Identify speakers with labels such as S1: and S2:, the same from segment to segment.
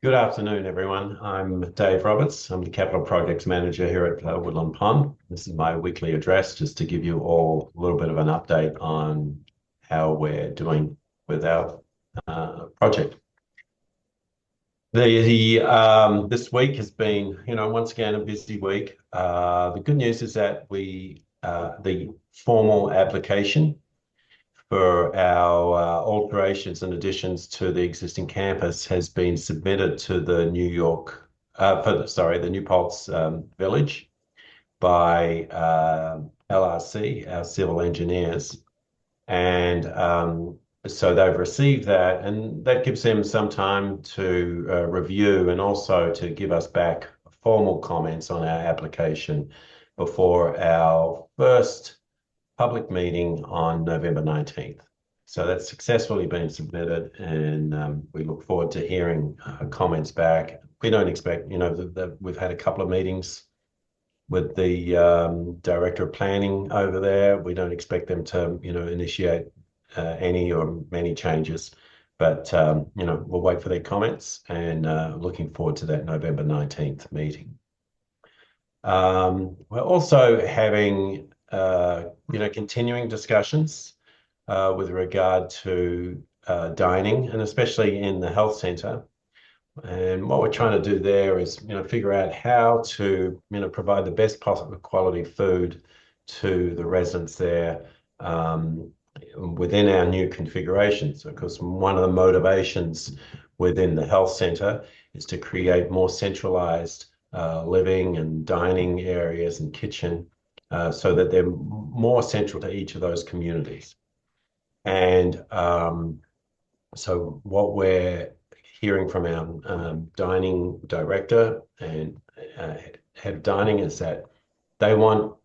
S1: Good afternoon, everyone. I'm Dave Roberts. I'm the Capital Projects Manager here at Woodland Pond. This is my weekly address just to give you all a little bit of an update on how we're doing with our project. This week has been, once again, a busy week. The good news is that the formal application for our alterations and additions to the existing campus has been submitted to the the New Paltz Village by LRC, our civil engineers. And so they've received that, and that gives them some time to review and also to give us back formal comments on our application before our first public meeting on November 19th. So that's successfully been submitted, and we look forward to hearing comments back. We don't expect, that we've had a couple of meetings with the director of planning over there. We don't expect them to, initiate any or many changes, but, we'll wait for their comments and looking forward to that November 19th meeting. We're also having continuing discussions with regard to dining, and especially in the health centre. And what we're trying to do there is, figure out how to, provide the best possible quality food to the residents there within our new configurations. Because one of the motivations within the health centre is to create more centralised living and dining areas and kitchen so that they're more central to each of those communities. And so what we're hearing from our dining director and head of dining is that they want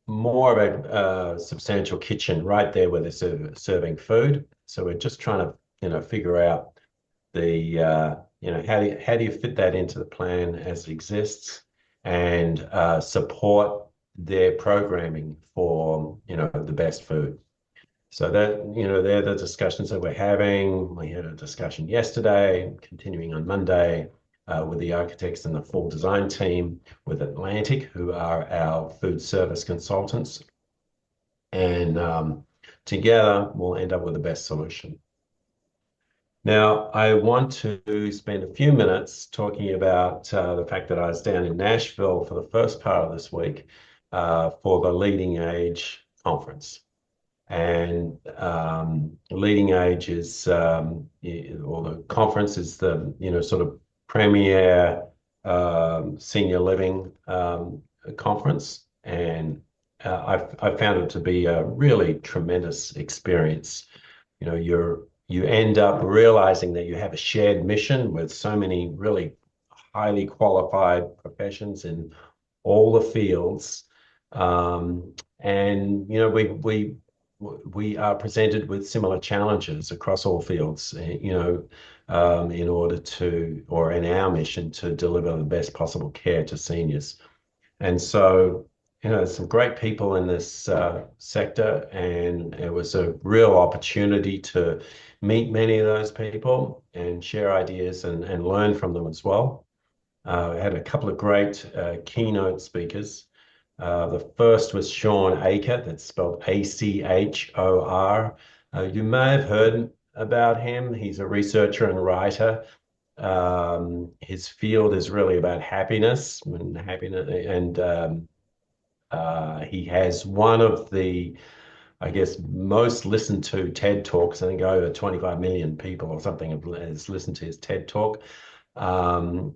S1: more of a substantial kitchen right there where they're serving food. So we're just trying to, figure out the, how do you fit that into the plan as it exists and support their programming for, the best food. So that, they're the discussions that we're having. We had a discussion yesterday, continuing on Monday, with the architects and the full design team with Atlantic, who are our food service consultants. And together, we'll end up with the best solution. Now, I want to spend a few minutes talking about the fact that I was down in Nashville for the first part of this week for the Leading Age conference. And Leading Age is, or the conference is the, sort of premier senior living conference. And I found it to be a really tremendous experience. You end up realizing that you have a shared mission with so many really highly qualified professions in all the fields. And, we are presented with similar challenges across all fields, in order to, or in our mission to deliver the best possible care to seniors. And so, there's some great people in this sector, and it was a real opportunity to meet many of those people and share ideas and learn from them as well. I had a couple of great keynote speakers. The first was Shawn Achor, that's spelled Achor. You may have heard about him. He's a researcher and writer. His field is really about happiness and he has one of the, I guess, most listened to TED Talks. I think over 25 million people or something has listened to his TED Talk. And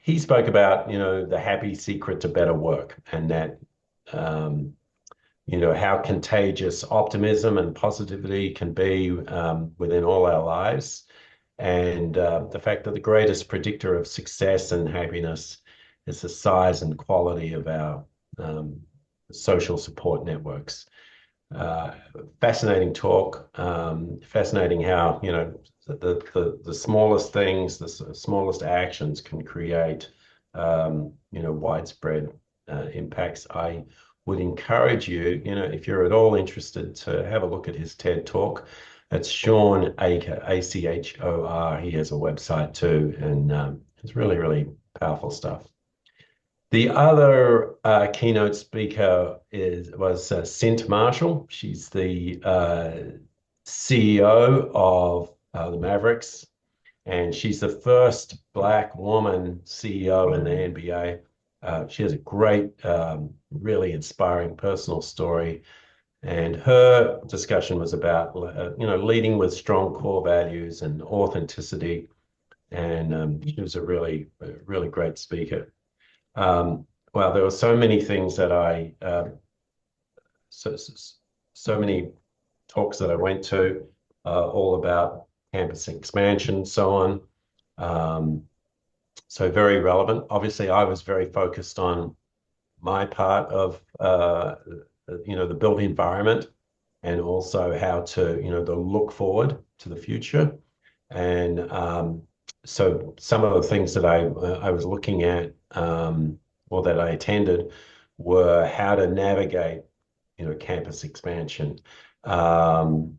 S1: he spoke about, the happy secret to better work, and that, how contagious optimism and positivity can be within all our lives. And the fact that the greatest predictor of success and happiness is the size and quality of our social support networks. Fascinating talk. Fascinating how, the smallest things, the smallest actions can create, widespread impacts. I would encourage you, if you're at all interested, to have a look at his TED Talk. It's Sean Acher, Achor. He has a website too, and it's really, really powerful stuff. The other keynote speaker was Cint Marshall. She's the CEO of the Mavericks, and she's the first Black woman CEO in the NBA. She has a great, really inspiring personal story, and her discussion was about leading with strong core values and authenticity. And she was a really great speaker. Um, well, there were so many things that so, so, so many talks that I went to, all about campus expansion, so on. Um, so very relevant. Obviously, I was very focused on my part of, the built environment and also how to, to look forward to the future. And so some of the things that I was looking at, or that I attended, were how to navigate, campus expansion, um,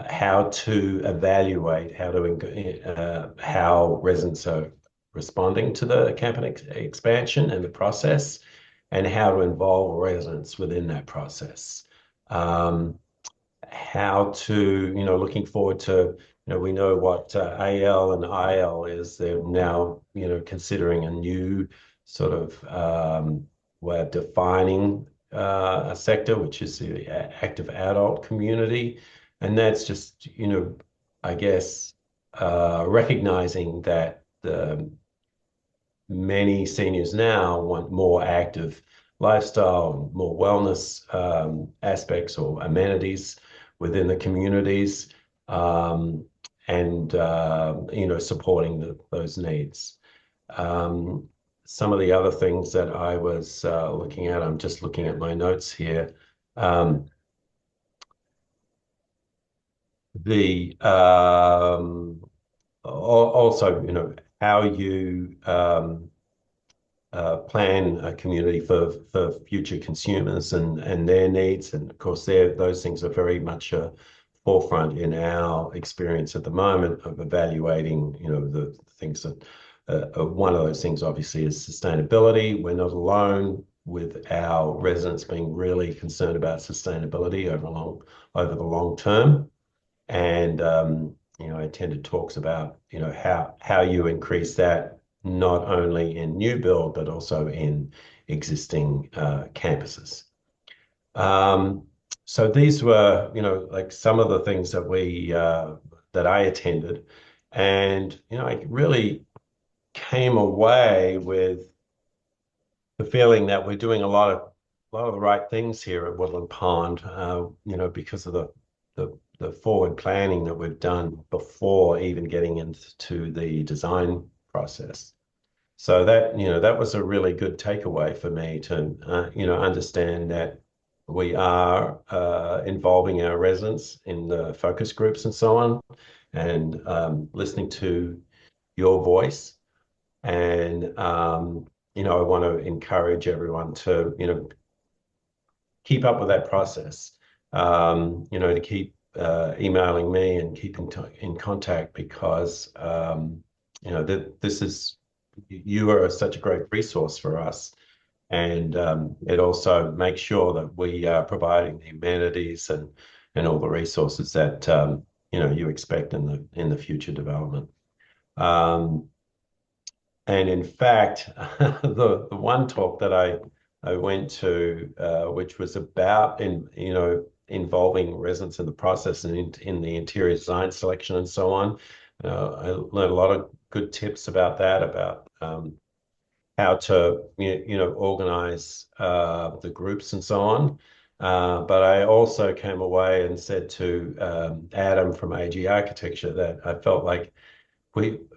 S1: how to evaluate, how residents are responding to the campus expansion and the process, and how to involve residents within that process. Um, how to, looking forward to, we know what AL and IL is. They're now, considering a new sort of way of defining a sector, which is the active adult community. And that's just, I guess, recognizing that many seniors now want more active lifestyle, more wellness aspects or amenities within the communities, um, and supporting those needs. Um, some of the other things that I was looking at, I'm just looking at my notes here. Um, the Also, how you plan a community for future consumers and their needs. And of course, those things are very much a forefront in our experience at the moment of evaluating, the things that one of those things obviously is sustainability. We're not alone with our residents being really concerned about sustainability over the long term. And I attended talks about how you increase that not only in new build but also in existing campuses. Um, so these were like some of the things that I attended, and I really came away with the feeling that we're doing a lot of the right things here at Woodland Pond, because of the forward planning that we've done before even getting into the design process. So that was a really good takeaway for me to, understand that we are involving our residents in the focus groups and so on, and listening to your voice. And I want to encourage everyone to, keep up with that process. To keep emailing me and keep in contact, because this is you are such a great resource for us, and it also makes sure that we are providing the amenities and all the resources that you expect in the future development. Um, and in fact, the one talk that I went to, which was about involving residents in the process and in the interior design selection and so on. I learned a lot of good tips about that, about how to organize the groups and so on. But I also came away and said to Adam from AG Architecture that I felt like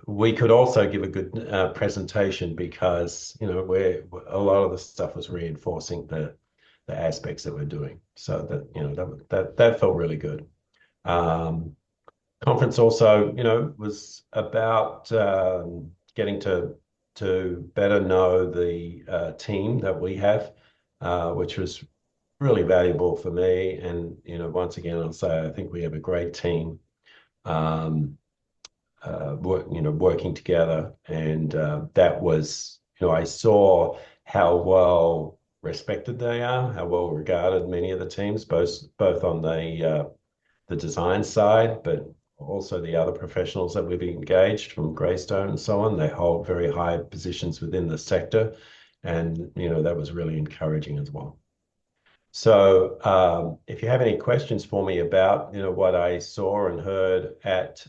S1: we could also give a good presentation, because where a lot of the stuff was reinforcing the aspects that we're doing. So that that felt really good. Um, Conference also was about getting to better know the team that we have, which was really valuable for me. And, once again, I'll say I think we have a great team, um, working together. And that was, I saw how well respected they are, how well regarded many of the teams, both on the design side, but also the other professionals that we've engaged from Greystone and so on. They hold very high positions within the sector, and that was really encouraging as well. So, if you have any questions for me about what I saw and heard at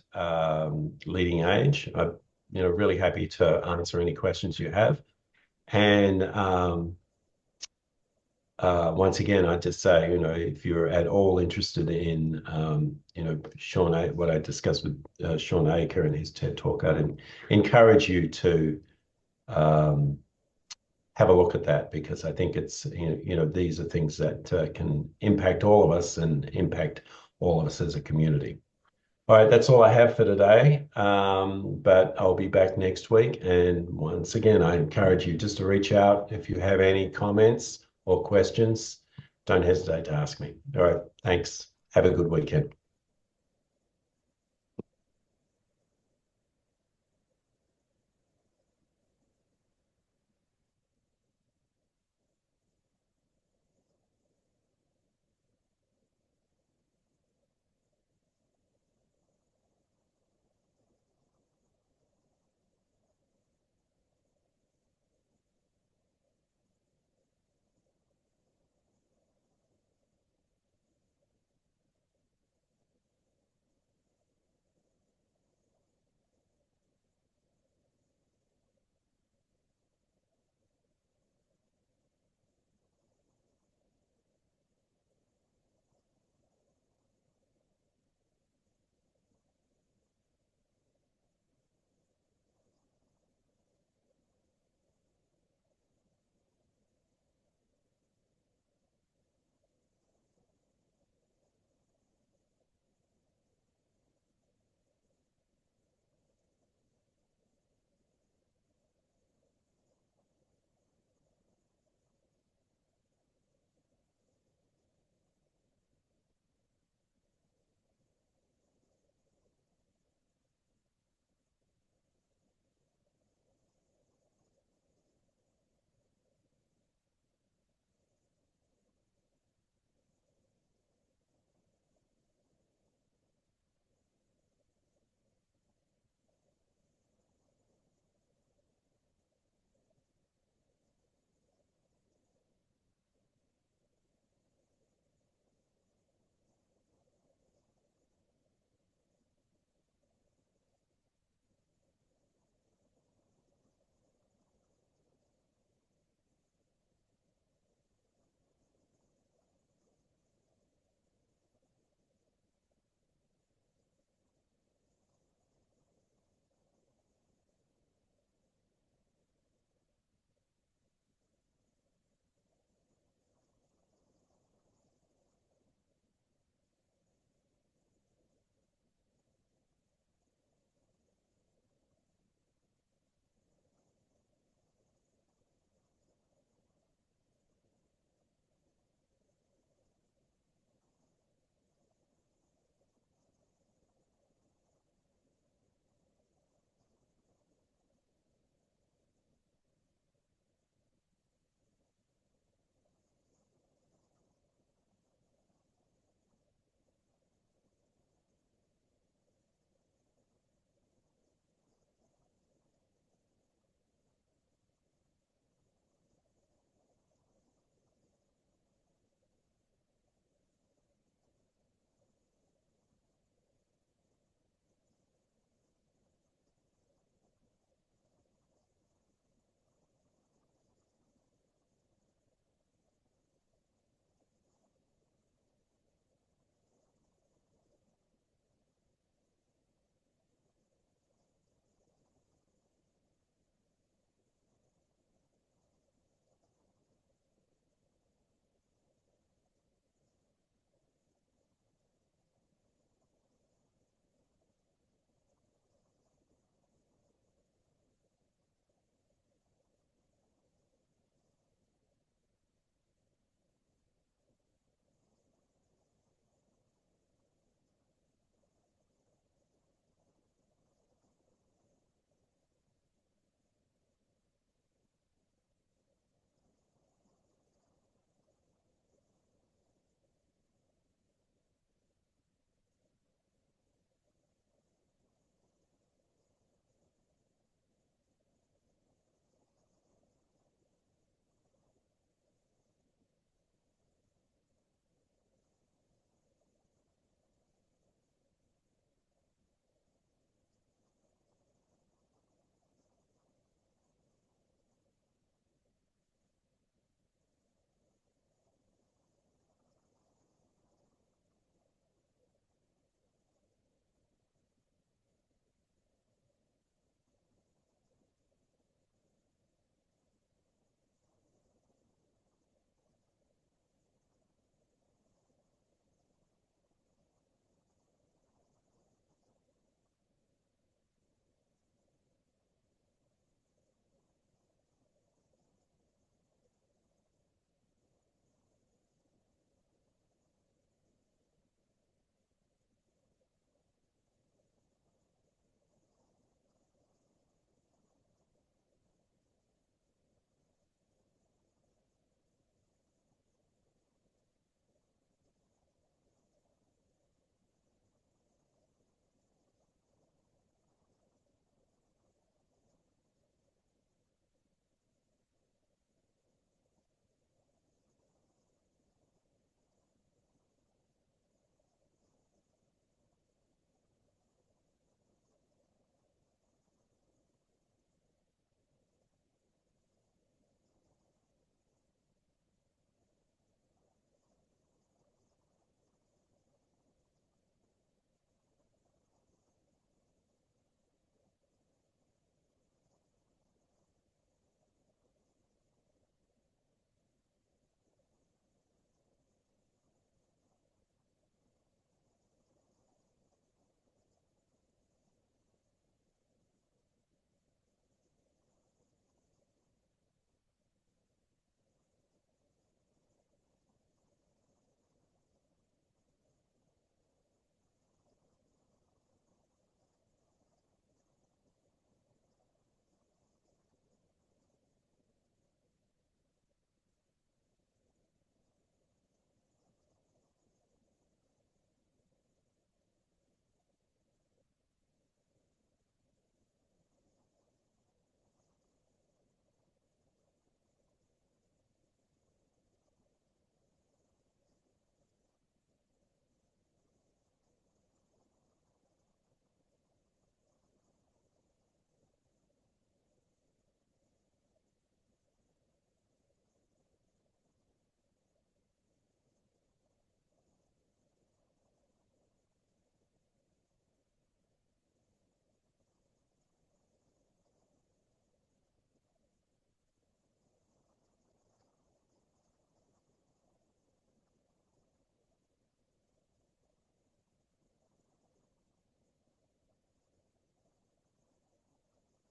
S1: Leading Age, I'm really happy to answer any questions you have. And once again, I just say, if you're at all interested in, what I discussed with Sean Aker and his TED Talk, I'd encourage you to um, have a look at that, because I think it's, these are things that can impact all of us and impact all of us as a community. All right, that's all I have for today. But I'll be back next week. And once again, I encourage you just to reach out if you have any comments or questions. Don't hesitate to ask me. All right, thanks. Have a good weekend.